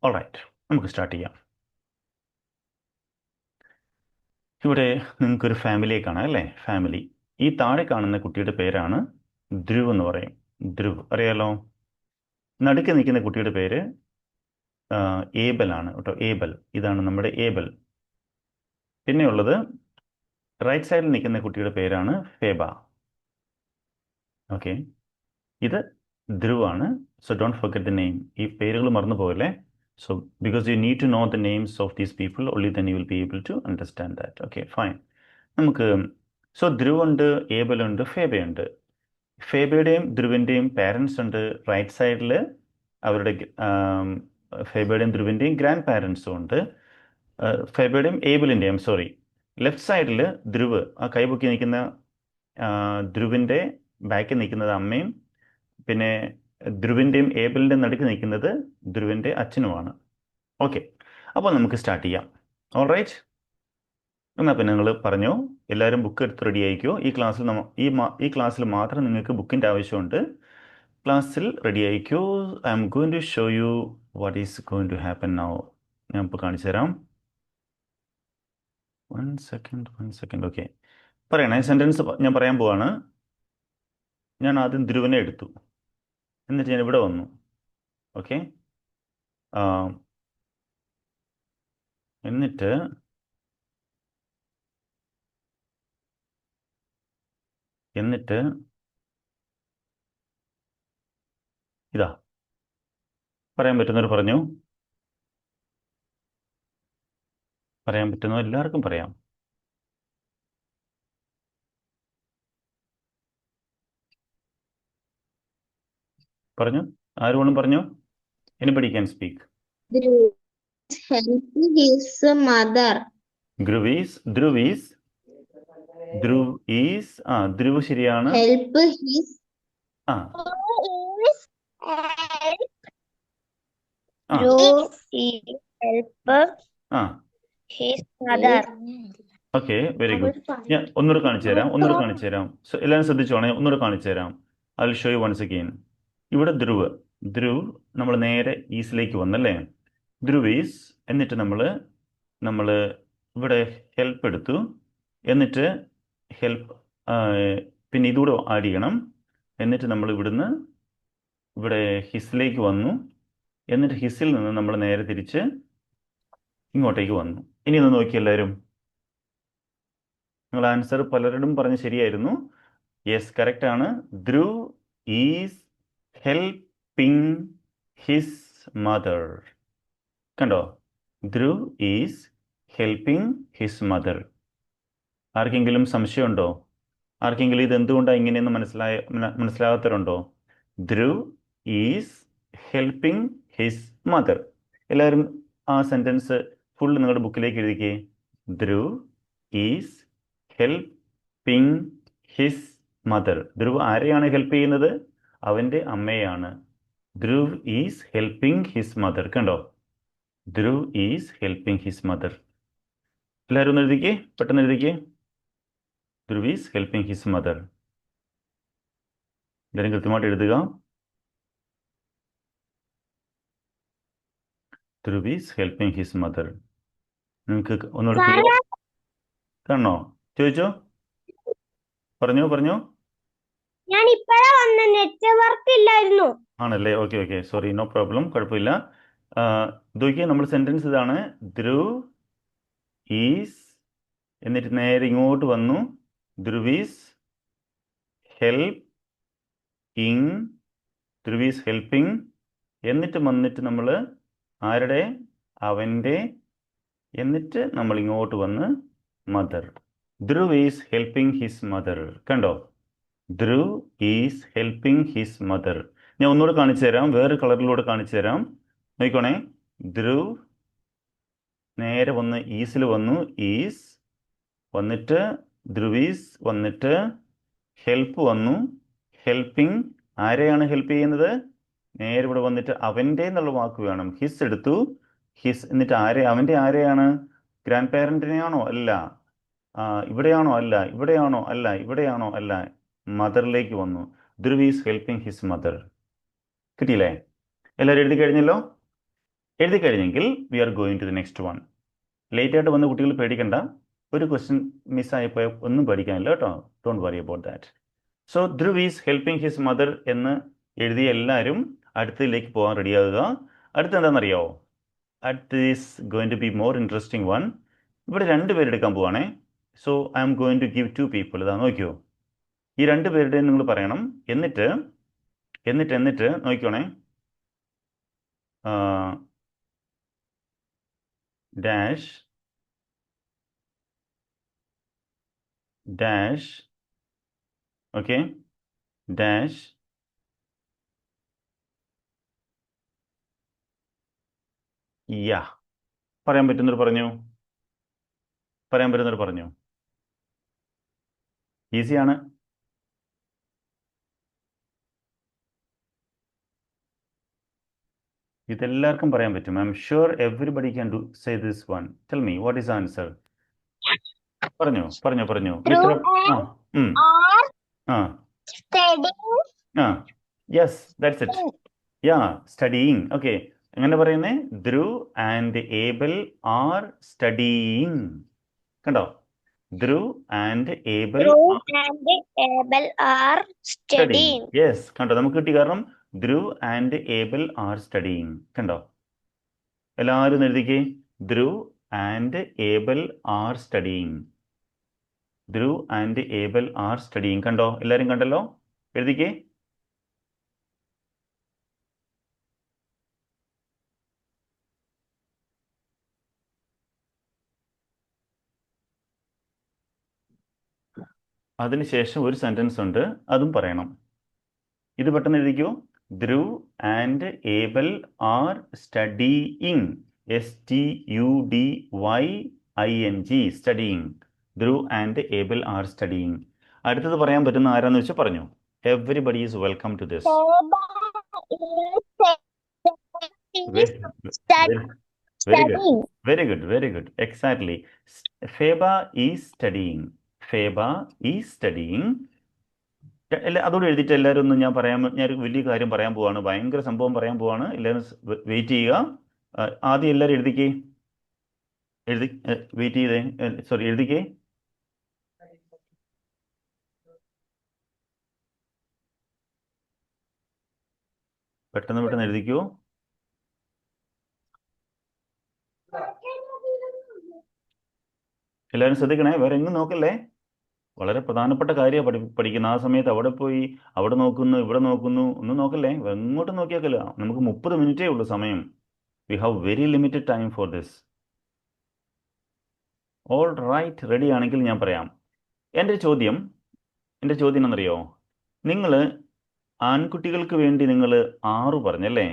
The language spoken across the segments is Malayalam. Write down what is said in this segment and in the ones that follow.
ഓൾറൈറ്റ്, നമുക്ക് സ്റ്റാർട്ട് ചെയ്യാം. ഇവിടെ നിങ്ങൾക്കൊരു ഫാമിലിയെ കാണാം അല്ലേ? ഫാമിലി. ഈ താഴെ കാണുന്ന കുട്ടിയുടെ പേരാണ് ധ്രുവ് എന്ന് പറയും. ധ്രുവ് അറിയാലോ. നടുക്ക് നിൽക്കുന്ന കുട്ടിയുടെ പേര് ഏബൽ ആണ് കേട്ടോ. ഏബൽ, ഇതാണ് നമ്മുടെ ഏബൽ. പിന്നെയുള്ളത് റൈറ്റ് സൈഡിൽ നിൽക്കുന്ന കുട്ടിയുടെ പേരാണ് ഫേബ. ഓക്കെ, ഇത് ധ്രുവ് ആണ്. So don't forget the name. ഈ പേരുകൾ മറന്നു പോകല്ലേ. So because you need to know the names of these people only then you will be able to understand that. Okay, fine. നമുക്ക് സോ ധ്രുവ് ഉണ്ട്, ഏബൽ ഉണ്ട്, ഫേബയുണ്ട്. ഫേബയുടെയും ധ്രുവിൻ്റെയും പാരൻസ് ഉണ്ട് റൈറ്റ് സൈഡിൽ. അവരുടെ ഫേബയുടെയും ധ്രുവിൻ്റെയും ഗ്രാൻഡ് പാരൻസും ഉണ്ട്. ഫേബയുടെയും ഏബിളിൻ്റെയും, സോറി, ലെഫ്റ്റ് സൈഡിൽ ധ്രുവ് ആ കൈപൊക്കി നിൽക്കുന്ന ധ്രുവിൻ്റെ ബാക്കിൽ നിൽക്കുന്നത് അമ്മയും, പിന്നെ ധ്രുവിൻ്റെയും ഏബിളിൻ്റെയും നടുക്ക് നിൽക്കുന്നത് ധ്രുവിൻ്റെ അച്ഛനുമാണ്. ഓക്കെ, അപ്പോൾ നമുക്ക് സ്റ്റാർട്ട് ചെയ്യാം. ഓൾ റൈറ്റ്, എന്നാൽ പിന്നെ നിങ്ങൾ പറഞ്ഞോ. എല്ലാവരും ബുക്ക് എടുത്ത് റെഡി ആയിക്കോ. ഈ ക്ലാസ്സിൽ മാത്രം നിങ്ങൾക്ക് ബുക്കിൻ്റെ ആവശ്യമുണ്ട്. ക്ലാസ്സിൽ റെഡി ആയിക്കോ. I am going to show you what is going to happen now. ഞാൻ ഇപ്പോൾ കാണിച്ചു തരാം. 1 സെക്കൻഡ്. ഓക്കെ, പറയണേ. സെൻറ്റൻസ് ഞാൻ പറയാൻ പോവാണ്. ഞാൻ ആദ്യം ധ്രുവനെ എടുത്തു, എന്നിട്ട് ഞാൻ ഇവിടെ വന്നു. ഓക്കെ, എന്നിട്ട് ഇതാ പറയാൻ പറ്റുന്നവർ പറഞ്ഞു. പറയാൻ പറ്റുന്ന എല്ലാവർക്കും പറയാം. പറഞ്ഞു, ആര് വേണം പറഞ്ഞു. Anybody can speak. Dhruv helping his mother. Dhruv ശരിയാണ്. Help his ആ ആ Dhruv is help ആ his mother. Okay, very good. ഞാൻ ഒന്നുകൂടെ കാണിച്ചു തരാം. So, എല്ലാവരും ശ്രദ്ധിച്ചോണേ. ഒന്നുകൂടെ കാണിച്ചു തരാം. I will show you once again. ഇവിടെ ധ്രുവ് നമ്മൾ നേരെ ഈസിലേക്ക് വന്നല്ലേ. ധ്രുവ് ഈസ്, എന്നിട്ട് നമ്മൾ ഇവിടെ ഹെൽപ്പ് എടുത്തു, എന്നിട്ട് ഹെൽപ്പ് പിന്നെ ഇതുകൂടെ ആഡ് ചെയ്യണം. എന്നിട്ട് നമ്മൾ ഇവിടെ ഹിസിലേക്ക് വന്നു, എന്നിട്ട് ഹിസിൽ നിന്ന് നമ്മൾ നേരെ തിരിച്ച് ഇങ്ങോട്ടേക്ക് വന്നു. ഇനി ഒന്ന് നോക്കി എല്ലാവരും. നിങ്ങൾ ആൻസർ പലരോടും പറഞ്ഞ് ശരിയായിരുന്നു. യെസ്, കറക്റ്റ് ആണ്. Dhruv is helping his mother. കണ്ടോ, Dhruv is helping his mother. ആർക്കെങ്കിലും സംശയമുണ്ടോ? ആർക്കെങ്കിലും ഇത് എന്തുകൊണ്ടാണ് ഇങ്ങനെയെന്ന് മനസ്സിലാകാത്തവരുണ്ടോ? Dhruv is helping his mother. എല്ലാവരും ആ സെൻറ്റൻസ് ഫുൾ നിങ്ങളുടെ ബുക്കിലേക്ക് എഴുതിക്കേ. Dhruv is helping his mother. Dhruv ആരെയാണ് ഹെൽപ്പ് ചെയ്യുന്നത്? അവൻ്റെ അമ്മയാണ്. Dhruv is helping his mother. കണ്ടോ, Dhruv is helping his mother. എല്ലാവരും ഒന്ന് എഴുതിക്കേ, പെട്ടെന്ന് എഴുതിക്കേ. Dhruv is helping his mother. എല്ലാവരും കൃത്യമായിട്ട് എഴുതുക. Dhruv is helping his mother. നിങ്ങൾക്ക് ഒന്നുകൂടെ കാണണോ? ചോദിച്ചോ, പറഞ്ഞോ. ഞാൻ ഇപ്പോഴാ വന്ന, നെറ്റ്വർക്ക് ഇല്ലായിരുന്നു. ആണല്ലേ? ഓക്കെ, സോറി, നോ പ്രോബ്ലം, കുഴപ്പമില്ല. ഇതൊക്കെ നമ്മൾ സെൻറ്റൻസ് ഇതാണ്. ധ്രുവ് ഈസ്, എന്നിട്ട് നേരെ ഇങ്ങോട്ട് വന്നു. ധ്രുവ് ഈസ് ഹെൽപ്പിംഗ്, എന്നിട്ട് വന്നിട്ട് നമ്മൾ ആരുടെ? അവൻ്റെ, എന്നിട്ട് നമ്മൾ ഇങ്ങോട്ട് വന്ന് mother. Dhruv is helping his mother. കണ്ടോ, Dhruv is helping his mother. ഞാൻ ഒന്നുകൂടെ കാണിച്ചു തരാം, വേറെ കളറിലൂടെ കാണിച്ചു തരാം. നോക്കിക്കോണേ. ധ്രുവ് നേരെ വന്ന് ഈസിൽ വന്നു, ഈസ് വന്നിട്ട് ധ്രുവീസ് വന്നിട്ട് ഹെൽപ്പ് വന്നു, ഹെൽപ്പിംഗ്. ആരെയാണ് ഹെൽപ്പ് ചെയ്യുന്നത്? നേരെ ഇവിടെ വന്നിട്ട് അവൻ്റെ എന്നുള്ള വാക്ക് വേണം. ഹിസ് എടുത്തു, ഹിസ്, എന്നിട്ട് അവൻ്റെ ആരെയാണ്? ഗ്രാൻഡ് പാരൻറ്റിനെയാണോ? അല്ല. ഇവിടെയാണോ? അല്ല. ഇവിടെയാണോ? അല്ല. മദറിലേക്ക് വന്നു. Dhruv is helping his mother. കിട്ടിയില്ലേ? എല്ലാവരും എഴുതി കഴിഞ്ഞല്ലോ? എഴുതി കഴിഞ്ഞെങ്കിൽ we are going to the next one. Late ആയിട്ട് വന്ന കുട്ടികൾ പേടിക്കണ്ട. ഒരു ക്വസ്റ്റ്യൻ മിസ്സായിപ്പോയ ഒന്നും പേടിക്കാനില്ല കേട്ടോ. Don't worry about that. So Dhruv is helping his mother എന്ന് എഴുതിയ എല്ലാവരും അടുത്തതിലേക്ക് പോകാൻ റെഡിയാകുക. അടുത്ത് എന്താണെന്നറിയാവോ? അടുത്ത് is going to be more interesting one. ഇവിടെ 2 പേരെടുക്കാൻ പോവാണേ. So I am going to give 2 people. ഇതാ നോക്കിയോ, ഈ 2 പേരുടെയും നിങ്ങൾ പറയണം. എന്നിട്ട് നോക്കിക്കോണേ. Dash dash okay, dash ya. പറയാൻ പറ്റുന്നവർ പറഞ്ഞു. ഈസിയാണ്. ഇതെല്ലാവർക്കും പറയാൻ പറ്റും. I am sure everybody can do say this one. Tell me what is answer. പറഞ്ഞു. Through ആ are ആ studying. ആ yes, that's it. Yeah, studying. Okay, എങ്ങനെ പറയുന്നേ? Dhruv and Abel are studying. കണ്ടോ? Dhruv and Abel Through and Abel are studying. Yes, കണ്ടോ? നമുക്ക് കിട്ടി. കാരണം Dhruv and Abel are studying. കണ്ടോ? എല്ലാവരും എഴുതിക്കേ. Dhruv and Abel are studying. Dhruv and Abel are studying. കണ്ടോ? എല്ലാവരും കണ്ടല്ലോ? എഴുതിക്കേ. അതിനുശേഷം ഒരു സെന്റൻസ് ഉണ്ട്, അതും പറയണം. ഇത് പെട്ടെന്ന് എഴുതിക്കോ. Dhruv and Abel are studying. STUDYING, studying. Dhruv and Abel are studying. അടുത്തത് പറയാൻ പറ്റുന്ന ആരാന്ന് വെച്ചാൽ പറഞ്ഞു. Everybody is welcome to this. Very good. Exactly. Feba is studying. അതോടെ എഴുതിയിട്ട് എല്ലാവരും ഒന്ന് ഞാൻ ഒരു വലിയ കാര്യം പറയാൻ പോവാണ്. ഭയങ്കര സംഭവം പറയാൻ പോവാണ്. എല്ലാവരും വെയിറ്റ് ചെയ്യുക. ആദ്യം എല്ലാവരും എഴുതിക്കേ. വെയിറ്റ് ചെയ്തേ. സോറി, എഴുതിക്കേ. പെട്ടെന്ന് എഴുതിക്കോ. എല്ലാവരും ശ്രദ്ധിക്കണേ, വേറെ എങ്ങും നോക്കല്ലേ. വളരെ പ്രധാനപ്പെട്ട കാര്യമാണ് പഠിക്കുന്ന. ആ സമയത്ത് അവിടെ പോയി അവിടെ നോക്കുന്നു ഇവിടെ നോക്കുന്നു ഒന്നും നോക്കല്ലേ. എങ്ങോട്ടും നോക്കിയാക്കല്ല. നമുക്ക് 30 മിനിറ്റേ ഉള്ളൂ സമയം. We have very limited time for this. All right, ready ആണെങ്കിൽ ഞാൻ പറയാം. എൻ്റെ ചോദ്യം എന്നറിയോ? നിങ്ങൾ ആൺകുട്ടികൾക്ക് വേണ്ടി നിങ്ങൾ 6 പറഞ്ഞല്ലേ?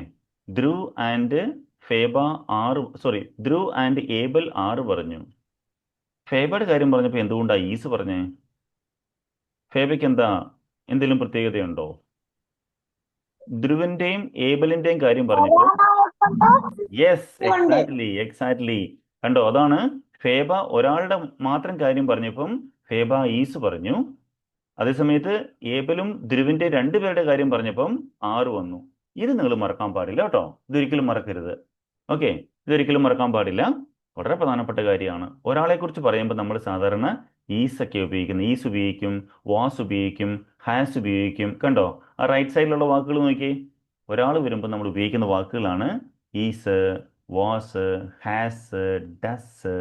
Dhruv and Feba 6, Dhruv and Abel 6 പറഞ്ഞു. ഫേബയുടെ കാര്യം പറഞ്ഞപ്പോൾ എന്തുകൊണ്ടാണ് ഈസ് പറഞ്ഞേ? ഫേബയ്ക്ക് എന്തെങ്കിലും പ്രത്യേകതയുണ്ടോ? ധ്രുവിന്റെയും ഏബലിന്റെയും കാര്യം പറഞ്ഞപ്പോൾ യെസ്, എക്സാക്ട്ലി. കണ്ടോ? അതാണ് ഫേബ ഒരാളുടെ മാത്രം കാര്യം പറഞ്ഞപ്പം ഫേബ ഈസ് പറഞ്ഞു. അതേസമയത്ത് ഏബലും ധ്രുവിന്റെ 2 പേരുടെ കാര്യം പറഞ്ഞപ്പം 6 വന്നു. ഇത് നിങ്ങൾ മറക്കാൻ പാടില്ല കേട്ടോ. ഇതൊരിക്കലും മറക്കരുത്. ഓക്കെ, ഇതൊരിക്കലും മറക്കാൻ പാടില്ല. വളരെ പ്രധാനപ്പെട്ട കാര്യമാണ്. ഒരാളെ കുറിച്ച് പറയുമ്പോൾ നമ്മൾ സാധാരണ ഈസ് ഒക്കെ ഉപയോഗിക്കുന്നത്. ഈസ് ഉപയോഗിക്കും, വാസ് ഉപയോഗിക്കും, ഹാസ് ഉപയോഗിക്കും. കണ്ടോ? ആ റൈറ്റ് സൈഡിലുള്ള വാക്കുകൾ നോക്കിയേ. ഒരാൾ വരുമ്പോൾ നമ്മൾ ഉപയോഗിക്കുന്ന വാക്കുകളാണ് is, was, has, does,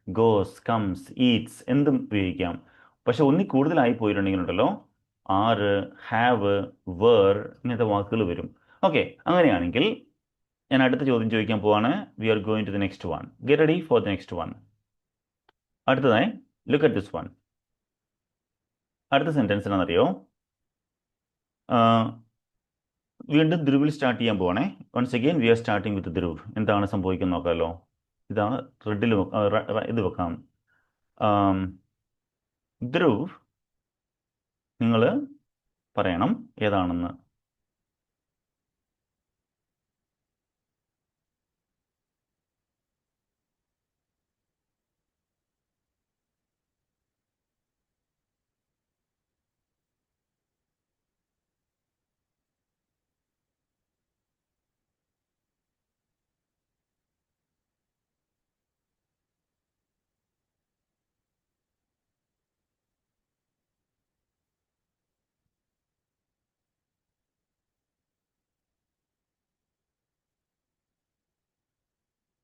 goes, comes, Eats. എന്തും ഉപയോഗിക്കാം. പക്ഷെ ഒന്നിൽ കൂടുതലായി പോയിട്ടുണ്ടെങ്കിലുണ്ടല്ലോ ആറ്, ഹാവ്, വേർ ഇങ്ങനത്തെ വാക്കുകൾ വരും. ഓക്കെ, അങ്ങനെയാണെങ്കിൽ ഞാൻ അടുത്ത ചോദ്യം ചോദിക്കാൻ പോവാണ്. We are going to the next one. Get ready for the next one. അടുത്തതായി ലുക്ക് അറ്റ് ദിസ് വൺ. അടുത്ത സെന്റൻസ് എന്താണെന്നറിയോ? വീണ്ടും ധ്രുവിൽ സ്റ്റാർട്ട് ചെയ്യാൻ പോവാണേ. Once again we are starting with Dhruv. എന്താണ് സംഭവിക്കുന്നത് നോക്കാമല്ലോ. ഇതാണ് റെഡിൽ ഇത് വെക്കാം. ധ്രുവ്, നിങ്ങൾ പറയണം ഏതാണെന്ന്.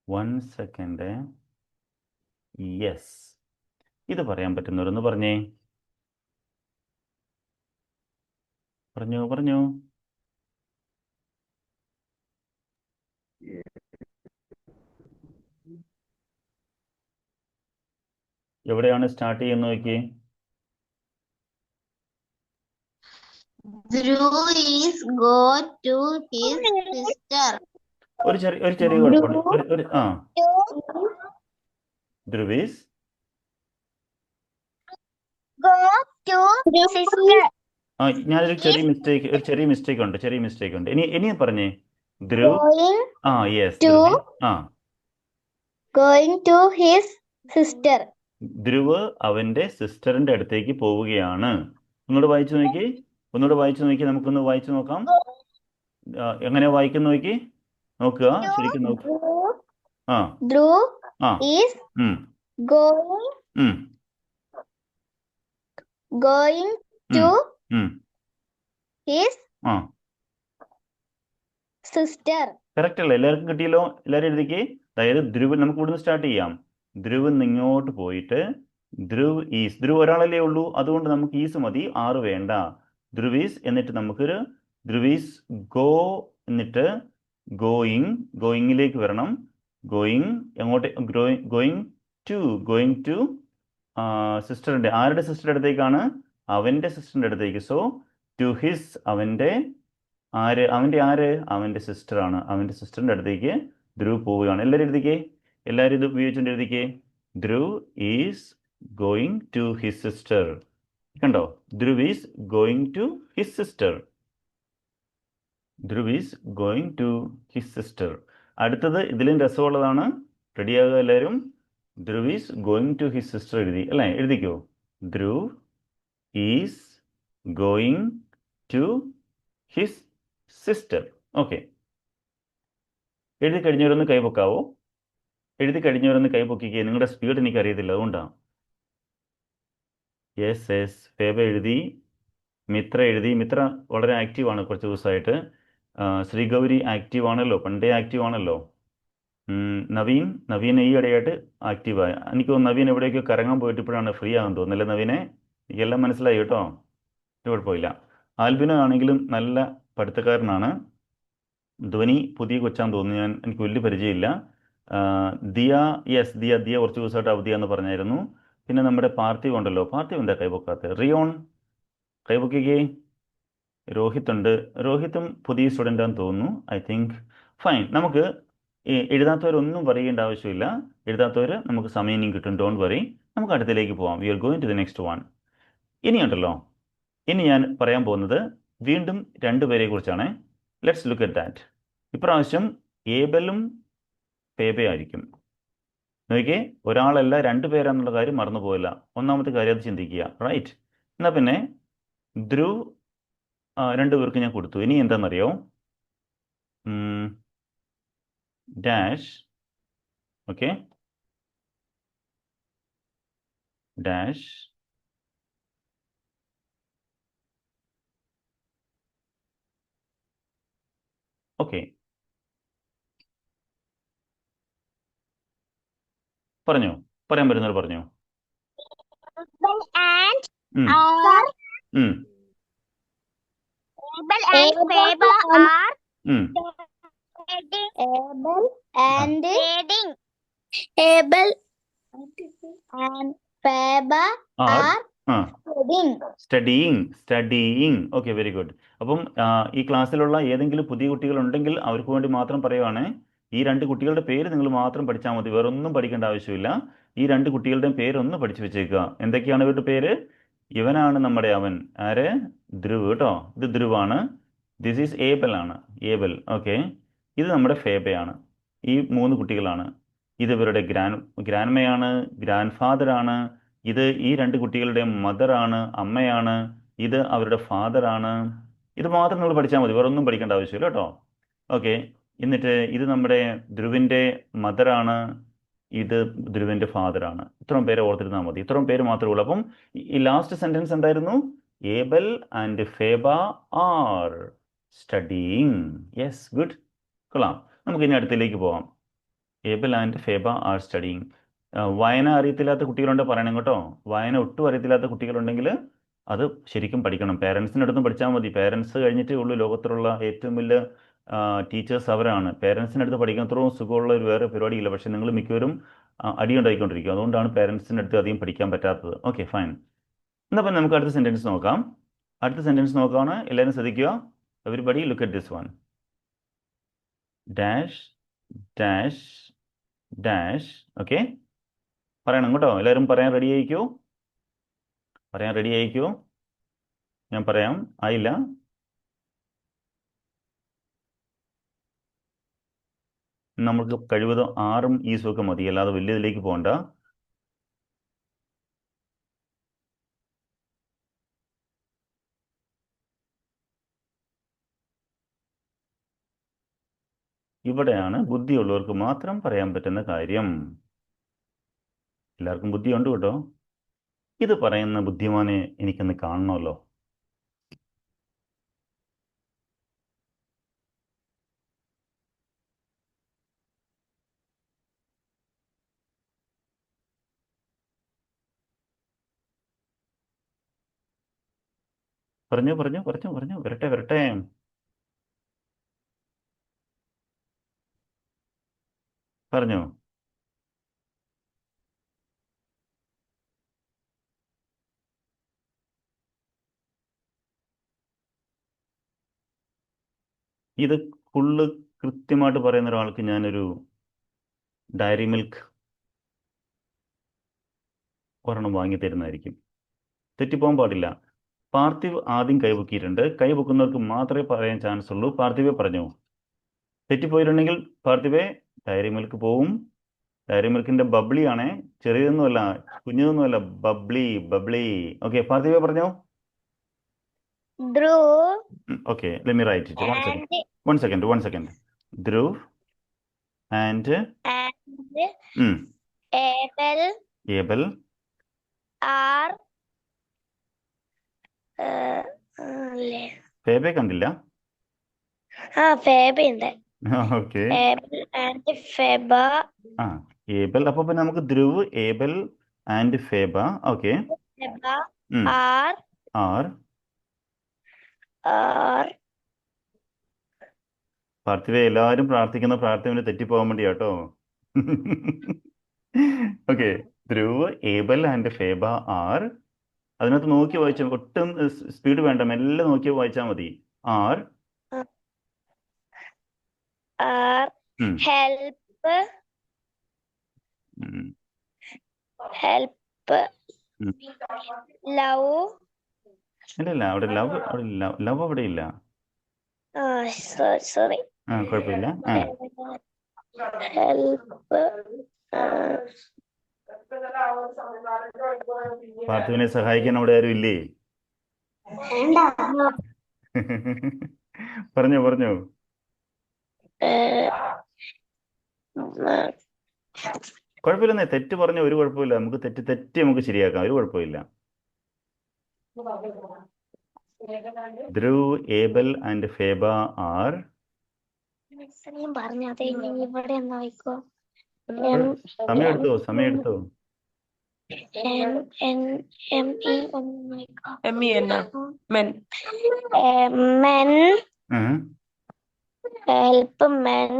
1 സെക്കൻഡ്. യെസ്, ഇത് പറയാൻ പറ്റുന്നവരൊന്ന് പറഞ്ഞേ. പറഞ്ഞു. എവിടെയാണ് സ്റ്റാർട്ട് ചെയ്യുന്നത് നോക്കിയേ. Dhruv is go to his sister. ഒരു ചെറിയ കുഴപ്പമുണ്ട്. ധ്രുവീസ് Go to sister. ഞാനൊരു ചെറിയ മിസ്റ്റേക്ക് ഉണ്ട്. ഇനി പറഞ്ഞേ. Dhruv Going yes to going to his sister. Dhruv അവന്റെ സിസ്റ്ററിന്റെ അടുത്തേക്ക് പോവുകയാണ്. ഒന്നുകൂടെ വായിച്ചു നോക്കി നമുക്കൊന്ന് വായിച്ചു നോക്കാം. എങ്ങനെ വായിക്കുന്നു നോക്കുക, ശരിക്കും നോക്കുക. Dhruv is going to his sister. Correct അല്ലേ? എല്ലാവർക്കും കിട്ടിയല്ലോ? എല്ലാവരും എഴുതിക്കേ. അതായത് ധ്രുവ്, നമുക്ക് ഇവിടുന്ന് സ്റ്റാർട്ട് ചെയ്യാം. ധ്രുവ് ഇങ്ങോട്ട് പോയിട്ട് ധ്രുവ് ഒരാളല്ലേ ഉള്ളൂ, അതുകൊണ്ട് നമുക്ക് ഈസ് മതി, 6 വേണ്ട. ധ്രുവീസ് എന്നിട്ട് നമുക്കൊരു ധ്രുവീസ് ഗോ എന്നിട്ട് ഗോയിങ്ങിലേക്ക് വരണം. എങ്ങോട്ട്? ഗോയിങ് ടു സിസ്റ്ററിന്റെ, ആരുടെ സിസ്റ്ററിന്റെ അടുത്തേക്കാണ്? അവന്റെ സിസ്റ്ററിന്റെ അടുത്തേക്ക്. സോ ടു ഹിസ്, അവന്റെ സിസ്റ്റർ ആണ്. അവന്റെ സിസ്റ്ററിന്റെ അടുത്തേക്ക് ധ്രുവ് പോവുകയാണ്. എല്ലാവരും ഇത് ഉപയോഗിച്ചുകൊണ്ട് എഴുതിക്കേ. Dhruv is going to his sister. കണ്ടോ? Dhruv is going to his sister. അടുത്തത് ഇതിലും രസമുള്ളതാണ്. റെഡിയാകുക എല്ലാവരും. Dhruv is going to his sister അല്ലേ? എഴുതിക്കോ. Dhruv is going to his sister. Okay, എഴുതി കഴിഞ്ഞവരൊന്ന് കൈപൊക്കാവോ? കൈപൊക്കിക്കേ. നിങ്ങളുടെ സ്പീഡ് എനിക്ക് അറിയത്തില്ല, അതുകൊണ്ടാണ്. യെസ്, ഫേബ എഴുതി. മിത്ര എഴുതി. മിത്ര വളരെ ആക്റ്റീവാണ് കുറച്ച് ദിവസമായിട്ട്. ശ്രീഗൗരി ആക്റ്റീവാണല്ലോ, പണ്ടേ ആക്റ്റീവാണല്ലോ. നവീൻ ഈ ഇടയായിട്ട് ആക്റ്റീവായ. എനിക്ക് തോന്നുന്നു നവീൻ എവിടേക്കോ കറങ്ങാൻ പോയിട്ട് ഇപ്പോഴാണ് ഫ്രീ ആകാൻ തോന്നുന്നല്ലേ നവീനെ? എനിക്കെല്ലാം മനസ്സിലായി കേട്ടോ, കുഴപ്പമില്ല. ആൽബിനോ ആണെങ്കിലും നല്ല പഠിത്തക്കാരനാണ്. ധ്വനി പുതിയ കൊച്ചാന്ന് തോന്നുന്നു, എനിക്ക് വലിയ പരിചയമില്ല. ദിയ കുറച്ച് ദിവസമായിട്ട് അവധിയാന്ന് പറഞ്ഞായിരുന്നു. പിന്നെ നമ്മുടെ പാർത്ഥിവ് ഉണ്ടല്ലോ, പാർത്ഥിവ് എന്താ കൈപൊക്കാത്തത്? റിയോൺ കൈപൊക്കിക്കേ. രോഹിത്തും പുതിയ സ്റ്റുഡൻ്റാന്ന് തോന്നുന്നു, ഐ തിങ്ക്. ഫൈൻ. നമുക്ക് എഴുതാത്തവരൊന്നും പറയേണ്ട ആവശ്യമില്ല. എഴുതാത്തവർ നമുക്ക് സമയം കിട്ടും, ഡോണ്ട് വറി. നമുക്ക് അടുത്തിലേക്ക് പോവാം. We are going to the next one. ഇനി ഞാൻ പറയാൻ പോകുന്നത് വീണ്ടും 2 പേരെ കുറിച്ചാണ്. Let's look at that. ഇപ്രാവശ്യം ഏബലും ഫേബ ആയിരിക്കും. നോക്കിയേ, ഒരാളല്ല 2 പേരാന്നുള്ള കാര്യം മറന്നു പോയില്ല. ഒന്നാമത്തെ കാര്യം അത് ചിന്തിക്കുക. റൈറ്റ്. എന്നാൽ പിന്നെ ധ്രുവ് 2 പേർക്ക് ഞാൻ കൊടുത്തു. ഇനി എന്താണെന്നറിയോ? ഡാഷ്. Okay, dash okay. പറഞ്ഞോ, പറയാൻ പറ്റുന്നവർ പറഞ്ഞോ. Abel and Feba are studying. Okay, very good. അപ്പം ഈ ക്ലാസ്സിലുള്ള ഏതെങ്കിലും പുതിയ കുട്ടികളുണ്ടെങ്കിൽ അവർക്ക് വേണ്ടി മാത്രം പറയുവാണ്. ഈ 2 കുട്ടികളുടെ പേര് നിങ്ങൾ മാത്രം പഠിച്ചാൽ മതി, വേറെ ഒന്നും പഠിക്കേണ്ട ആവശ്യമില്ല. ഈ 2 കുട്ടികളുടെയും പേരൊന്ന് പഠിച്ചു വെച്ചേക്കുക. എന്തൊക്കെയാണ് ഇവരുടെ പേര്? ഇവനാണ് നമ്മുടെ അവൻ. ആര്? ധ്രുവ് കേട്ടോ. ഇത് ധ്രുവാണ്. ദിസ് ഈസ് ഏബൽ ആണ്. ഓക്കെ. ഇത് നമ്മുടെ ഫേബയാണ്. ഈ 3 കുട്ടികളാണ്. ഇത് ഇവരുടെ ഗ്രാൻഡ്മയാണ്, ഗ്രാൻഡ് ഫാദറാണ്. ഇത് ഈ 2 കുട്ടികളുടെ മദറാണ്, അമ്മയാണ്. ഇത് അവരുടെ ഫാദറാണ്. ഇത് മാത്രം നിങ്ങൾ പഠിച്ചാൽ മതി, വേറെ ഒന്നും പഠിക്കേണ്ട ആവശ്യമില്ല കേട്ടോ. ഓക്കെ. എന്നിട്ട് ഇത് നമ്മുടെ ധ്രുവിൻ്റെ മദറാണ്, ഇത് ധ്രുവിൻ്റെ ഫാദറാണ്. ഇത്രയും പേരെ ഓർത്തിരുന്നാൽ മതി. ഇത്രയും പേര് മാത്രമേ ഉള്ളൂ. അപ്പം ഈ ലാസ്റ്റ് സെൻറ്റൻസ് എന്തായിരുന്നു? Abel and Feba are studying. Yes, good, കൊള്ളാം. നമുക്ക് ഇനി അടുത്തിലേക്ക് പോകാം. Abel and Feba are studying. വായന അറിയത്തില്ലാത്ത കുട്ടികളുണ്ട് പറയണം കേട്ടോ. വായന ഒട്ടും അറിയത്തില്ലാത്ത കുട്ടികളുണ്ടെങ്കിൽ അത് ശരിക്കും പഠിക്കണം. പേരൻസിൻ്റെ അടുത്തും പഠിച്ചാൽ മതി. പേരൻസ് കഴിഞ്ഞിട്ടേ ഉള്ളൂ ലോകത്തിലുള്ള ഏറ്റവും വലിയ ടീച്ചേഴ്സ് അവരാണ്. പേരൻസിൻ്റെ അടുത്ത് പഠിക്കുന്നത്രയും സുഖമുള്ള ഒരു വേറെ പരിപാടിയില്ല. പക്ഷേ നിങ്ങൾ മിക്കവരും അടിയുണ്ടായിക്കൊണ്ടിരിക്കും. അതുകൊണ്ടാണ് പേരൻസിൻ്റെ അടുത്ത് അധികം പഠിക്കാൻ പറ്റാത്തത്. Okay, fine. എന്നാൽ നമുക്ക് അടുത്ത സെൻറ്റൻസ് നോക്കാം. അടുത്ത സെൻറ്റൻസ് നോക്കുകയാണ്. എല്ലാവരും ശ്രദ്ധിക്കുക. Everybody look at this one. Dash dash dash. Okay, പറയണം കേട്ടോ. എല്ലാവരും പറയാൻ റെഡി ആയിക്കോ. പറയാൻ റെഡി ആയിക്കോ. ഞാൻ പറയാം. ആയില്ല? നമുക്ക് കഴിവതും 6ഉം ഈസും ഒക്കെ മതി, അല്ലാതെ വലിയതിലേക്ക് പോകണ്ട. ഇവിടെയാണ് ബുദ്ധിയുള്ളവർക്ക് മാത്രം പറയാൻ പറ്റുന്ന കാര്യം. എല്ലാവർക്കും ബുദ്ധിയുണ്ട് കേട്ടോ. ഇത് പറയുന്ന ബുദ്ധിമാനെ എനിക്കൊന്ന് കാണണമല്ലോ. പറഞ്ഞു പറഞ്ഞു പറഞ്ഞു പറഞ്ഞു, വരട്ടെ വരട്ടെ. പറഞ്ഞു. ഇത് ഫുള്ള് കൃത്യമായിട്ട് പറയുന്ന ഒരാൾക്ക് ഞാനൊരു ഡയറി മിൽക്ക് ഒരെണ്ണം വാങ്ങി തരുന്നതായിരിക്കും. തെറ്റിപ്പോകാൻ പാടില്ല. പാർത്ഥിവ് ആദ്യം കൈപൊക്കിയിട്ടുണ്ട്. കൈപൊക്കുന്നവർക്ക് മാത്രമേ പറയാൻ ചാൻസ് ഉള്ളൂ. പാർത്ഥിവെ പറഞ്ഞു. തെറ്റിപ്പോയിട്ടുണ്ടെങ്കിൽ പാർത്ഥിവെ ഡയറി മിൽക്ക് പോവും. ഡയറി മിൽക്കിന്റെ ബബ്ലി ആണേ, ചെറിയതൊന്നുമല്ല, കുഞ്ഞതൊന്നുമല്ല, ബബ്ലി ബബ്ലി. ഓക്കെ, പാർത്ഥിവെ പറഞ്ഞോ. Dhruv Okay, let me write it. and One second. Dhruv and Abel Abel are ഫേബെ കണ്ടില്ല. Feb ഉണ്ട്. ഓക്കെ, Abel and Feb ആ ഏബൽ. അപ്പൊ പിന്നെ നമുക്ക് Dhruv, Abel and Feba. Okay, are are. പാർത്ഥിവെ എല്ലാവരും പ്രാർത്ഥിക്കുന്ന പ്രാർത്ഥന തെറ്റിപ്പോകാൻ വേണ്ടി കേട്ടോ. Okay, Dhruv, Abel and Feba are. അതിനകത്ത് നോക്കി വായിച്ചാൽ, ഒട്ടും സ്പീഡ് വേണ്ട, മെല്ലെ നോക്കി വായിച്ചാൽ മതി. Are help love. ഇല്ല, അവിടെ ലവ്, ലവ് അവിടെ ഇല്ല. Sorry. കുഴപ്പമില്ല. Help പാർത്ഥിവിനെ സഹായിക്കാൻ അവിടെ ആരും ഇല്ലേ? പറഞ്ഞോ പറഞ്ഞോ. കുഴപ്പമില്ലെന്നേ, തെറ്റ് പറഞ്ഞ ഒരു കുഴപ്പമില്ല. നമുക്ക് തെറ്റി നമുക്ക് ശരിയാക്കാം, ഒരു കുഴപ്പമില്ല. Dhruv, Abel and Feba are. സമയം എടുത്തോ. men help men.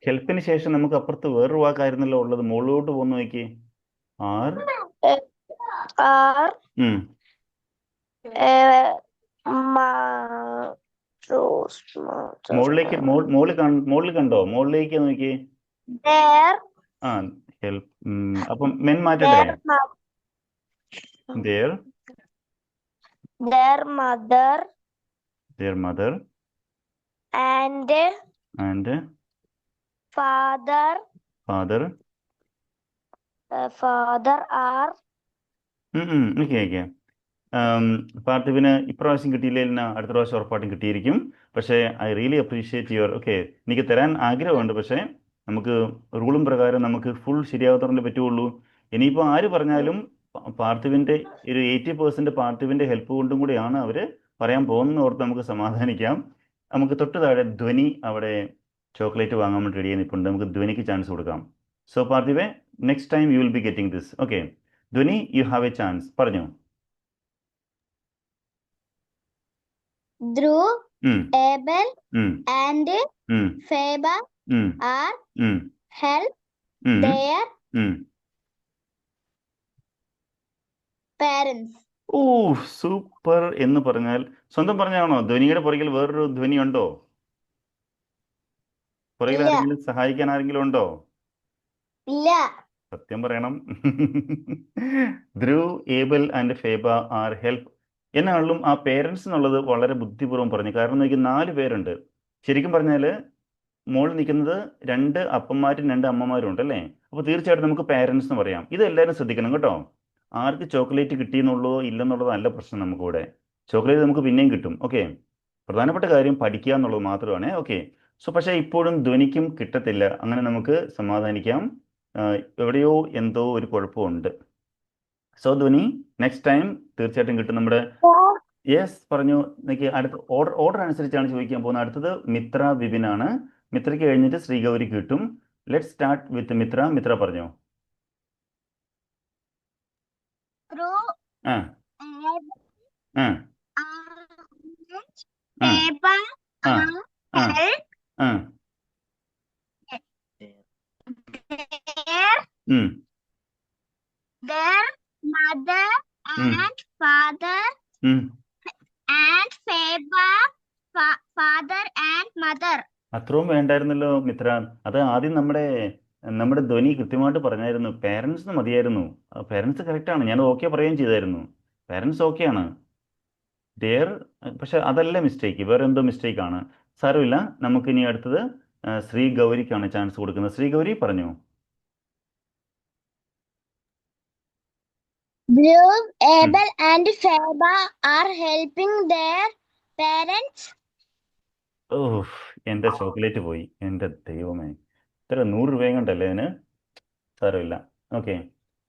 ഹെൽപ്പിന് ശേഷം നമുക്ക് അപ്പുറത്ത് വേറൊരു വാക്കായിരുന്നല്ലോ ഉള്ളത്. മുകളിലോട്ട് പോന്ന് നോക്കി. ആർ മുകളിലേക്ക്, മുകളിൽ കണ്ടോ? മുകളിലേക്ക് നോക്കി. ഹെൽപ്പ്. അപ്പം മെൻ മാറ്റട്ടെ. their mother and father are. Okay. പാർത്ഥിവിന് ഇപ്രാവശ്യം കിട്ടിയില്ലെങ്കിൽ അടുത്ത പ്രാവശ്യം ഉറപ്പായിട്ടും കിട്ടിയിരിക്കും. പക്ഷേ I really appreciate your. Okay, എനിക്ക് തരാൻ ആഗ്രഹമുണ്ട്, പക്ഷേ നമുക്ക് റൂളും പ്രകാരം നമുക്ക് ഫുൾ ശരിയാകത്തോടെ പറ്റുള്ളൂ. ഇനിയിപ്പോൾ ആര് പറഞ്ഞാലും പാർത്ഥിവിൻ്റെ ഒരു 80% പാർത്ഥിവിൻ്റെ ഹെൽപ്പ് കൊണ്ടും കൂടിയാണ് അവർ പറയാൻ പോകുന്നത് ഓർത്ത് നമുക്ക് സമാധാനിക്കാം. നമുക്ക് തൊട്ട് താഴെ ധ്വനി അവിടെ ചോക്ലേറ്റ് വാങ്ങാൻ വേണ്ടി റെഡി നിൽപ്പുണ്ട്. നമുക്ക് ധ്വനിക്ക് ചാൻസ് കൊടുക്കാം. സോ പാർത്ഥിവേ, next time you will be getting this. Okay, Dhwani, you have a chance. പറഞ്ഞു. Dhruv, ഉം, Abel, ഉം, and ഉം, Faber ഉം, are ഉം, help ഉം, their ഉം. parents. ഓ, സൂപ്പർ എന്ന് പറഞ്ഞാൽ സ്വന്തം പറഞ്ഞാണോ? ധ്വനിയുടെ പുറകിൽ വേറൊരു ധ്വനി ഉണ്ടോ? പുറകിൽ ഇല്ല. ആരെങ്കിലും സഹായിക്കാൻ ആരെങ്കിലും ഉണ്ടോ? ഇല്ല. സത്യം പറയണം. Dhruv, Abel and Feba are help എന്നാളും ആ പേരൻസ് എന്നുള്ളത് വളരെ ബുദ്ധിപൂർവ്വം പറഞ്ഞു. കാരണം എനിക്ക് 4 പേരുണ്ട്. ശരിക്കും പറഞ്ഞാൽ മോളിൽ നിൽക്കുന്നത് 2 അപ്പന്മാരും 2 അമ്മമാരും ഉണ്ട് അല്ലേ? അപ്പോൾ തീർച്ചയായിട്ടും നമുക്ക് പേരൻസ് എന്ന് പറയാം. ഇത് എല്ലാവരും ശ്രദ്ധിക്കണം കേട്ടോ. ആർക്ക് ചോക്ലേറ്റ് കിട്ടിയെന്നുള്ളതോ ഇല്ലെന്നുള്ളതോ അല്ല പ്രശ്നം. നമുക്കിവിടെ ചോക്ലേറ്റ് നമുക്ക് പിന്നെയും കിട്ടും. ഓക്കെ, പ്രധാനപ്പെട്ട കാര്യം പഠിക്കുക എന്നുള്ളത് മാത്രമാണ്. ഓക്കെ, സോ പക്ഷേ ഇപ്പോഴും ധ്വനിക്കും കിട്ടത്തില്ല. അങ്ങനെ നമുക്ക് സമാധാനിക്കാം. എവിടെയോ എന്തോ ഒരു കുഴപ്പമുണ്ട്. സോ ധ്വനി, നെക്സ്റ്റ് ടൈം തീർച്ചയായിട്ടും കിട്ടും. നമ്മുടെ യെസ് പറഞ്ഞു. എനിക്ക് അടുത്ത ഓർഡർ അനുസരിച്ചാണ് ചോദിക്കാൻ പോകുന്നത്. അടുത്തത് മിത്ര വിപിൻ ആണ്. മിത്രയ്ക്ക് കഴിഞ്ഞിട്ട് ശ്രീഗൗരി കിട്ടും. Let start with Mithra. Mithra പറഞ്ഞോ. Dhruv, ആ Abel, ആ and ആ Faber ആ are ആ help ആ their ഉം their mother ഉം and father ഉം. and Faber father and mother. അത്രയും വേണ്ടായിരുന്നല്ലോ മിത്ര. അത് ആദ്യം നമ്മുടെ ധ്വനി കൃത്യമായിട്ട് പറഞ്ഞായിരുന്നു. പേരൻസ് മതിയായിരുന്നു. പേരൻസ് കറക്റ്റാണ്. ഞാൻ ഓക്കെ പറയുകയും ചെയ്തായിരുന്നു. പേരൻസ് ഓക്കെയാണ്. ഡെയർ, പക്ഷെ അതല്ല മിസ്റ്റേക്ക്, വേറെ എന്തോ മിസ്റ്റേക്കാണ്. സാരമില്ല. നമുക്കിനി അടുത്തത് ശ്രീ ഗൗരിക്കാണ് ചാൻസ് കൊടുക്കുന്നത്. ശ്രീ ഗൗരി പറഞ്ഞു. Dhruv, Abel, and Faber are helping their parents. ഓ, എൻ്റെ ചോക്ലേറ്റ് പോയി. എൻ്റെ ദൈവമേ, ഇത്ര 100 രൂപയും കണ്ടല്ലേ അതിന്. സാരമില്ല. ഓക്കെ,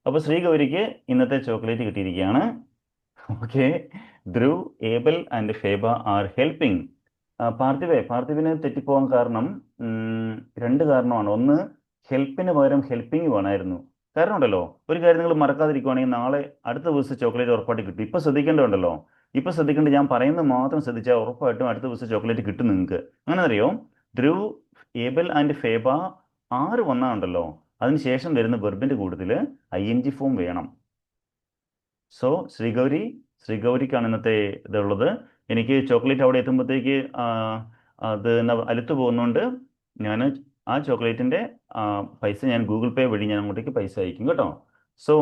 അപ്പോൾ ശ്രീ ഗൗരിക്ക് ഇന്നത്തെ ചോക്ലേറ്റ് കിട്ടിയിരിക്കുകയാണ്. Okay, Dhruv, Abel and Feba are helping. പാർത്ഥിവിന് തെറ്റിപ്പോകാൻ കാരണം 2 കാരണമാണ്. ഒന്ന്, ഹെൽപ്പിന് പകരം ഹെൽപ്പിംഗ് വേണമായിരുന്നു. കാരണം ഉണ്ടല്ലോ, ഒരു കാര്യം നിങ്ങൾ മറക്കാതിരിക്കുവാണെങ്കിൽ നാളെ അടുത്ത ദിവസം ചോക്ലേറ്റ് ഉറപ്പായിട്ട് കിട്ടും. ഇപ്പം ശ്രദ്ധിക്കേണ്ടതുണ്ടല്ലോ. ഇപ്പം ശ്രദ്ധിക്കേണ്ടത് ഞാൻ പറയുന്നത് മാത്രം ശ്രദ്ധിച്ചാൽ ഉറപ്പായിട്ടും അടുത്ത ദിവസം ചോക്ലേറ്റ് കിട്ടും നിങ്ങൾക്ക്. അങ്ങനെ അറിയോ? ധ്രുവ്, ഏബൽ ആൻഡ് ഫേബ 6 വന്നാണ്ടല്ലോ, അതിനുശേഷം വരുന്ന വെർബിൻ്റെ കൂടുതൽ ING ഫോം വേണം. സോ ശ്രീഗൗരിക്കാണ് ഇന്നത്തെ ഇതുള്ളത്. എനിക്ക് ചോക്ലേറ്റ് അവിടെ എത്തുമ്പോഴത്തേക്ക് അത് അലുത്തു പോകുന്നതുകൊണ്ട് ഞാൻ ആ ചോക്ലേറ്റിൻ്റെ പൈസ ഞാൻ ഗൂഗിൾ പേ വഴി ഞാൻ അങ്ങോട്ടേക്ക് പൈസ അയക്കും കേട്ടോ. സോ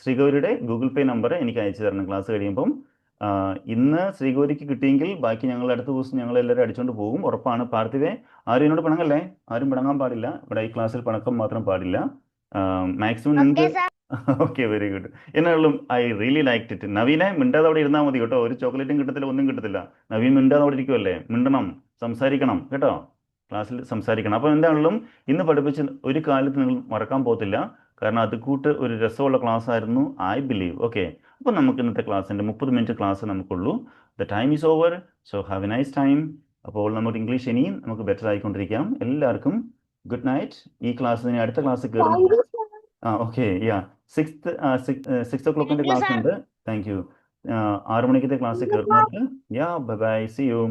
ശ്രീഗൗരിയുടെ ഗൂഗിൾ പേ നമ്പർ എനിക്ക് അയച്ചു തരണം ക്ലാസ് കഴിയുമ്പം. ഇന്ന് ശ്രീഗൗരിക്ക് കിട്ടിയെങ്കിൽ ബാക്കി ഞങ്ങൾ അടുത്ത ദിവസം ഞങ്ങൾ എല്ലാവരും അടിച്ചുകൊണ്ട് പോകും, ഉറപ്പാണ്. പാർത്ഥിവേ, ആരും എന്നോട് പിണങ്ങല്ലേ. ആരും പിണങ്ങാൻ പാടില്ല. ഇവിടെ ഈ ക്ലാസ്സിൽ പിണക്കം മാത്രം പാടില്ല. മാക്സിമം നിങ്ങൾക്ക് ഓക്കെ, വെരി ഗുഡ്. എന്നാലും ഐ റിയലി ലൈക്ക് ഇറ്റ്. നവീനെ, മിണ്ടാതെ അവിടെ ഇരുന്നാൽ മതി കേട്ടോ. ഒരു ചോക്ലേറ്റും കിട്ടത്തില്ല, ഒന്നും കിട്ടത്തില്ല. നവീൻ മിണ്ടാതെ അവിടെ ഇരിക്കുമല്ലേ. മിണ്ടണം, സംസാരിക്കണം കേട്ടോ. ക്ലാസ്സിൽ സംസാരിക്കണം. അപ്പോൾ എന്താണെങ്കിലും ഇന്ന് പഠിപ്പിച്ച് ഒരു കാലത്ത് നിങ്ങൾ മറക്കാൻ പോകത്തില്ല. കാരണം അത് കൂട്ട് ഒരു രസമുള്ള ക്ലാസ് ആയിരുന്നു, ഐ ബിലീവ്. ഓക്കെ, അപ്പോൾ നമുക്ക് ഇന്നത്തെ ക്ലാസ്സിൻ്റെ 30 മിനിറ്റ് ക്ലാസ് നമുക്കുള്ളൂ. The time is over. So have a nice time. അപ്പോൾ നമുക്ക് ഇംഗ്ലീഷ് ഇനിയും നമുക്ക് ബെറ്റർ ആയിക്കൊണ്ടിരിക്കാം. എല്ലാവർക്കും ഗുഡ് നൈറ്റ്. ഈ ക്ലാസ്സിന് അടുത്ത ക്ലാസ് കയറുമ്പോൾ ഓക്കെ, യാ 6 o'clock ക്ലാസ് ഉണ്ട്. Thank you. 6 മണിക്കത്തെ ക്ലാസ്സിൽ കയറുന്നവർക്ക് yeah bye bye, see you.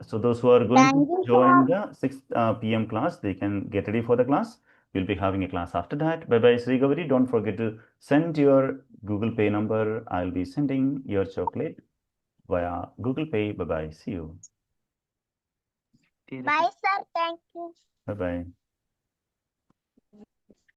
So those who are going to join the 6 p.m. class, they can get ready for the class. We'll be having a class after that. Bye bye, Sri Gauri. Don't forget to send your Google Pay number. I'll be sending your chocolate via Google Pay. Bye bye, see you. Bye, sir. Thank you. Bye bye.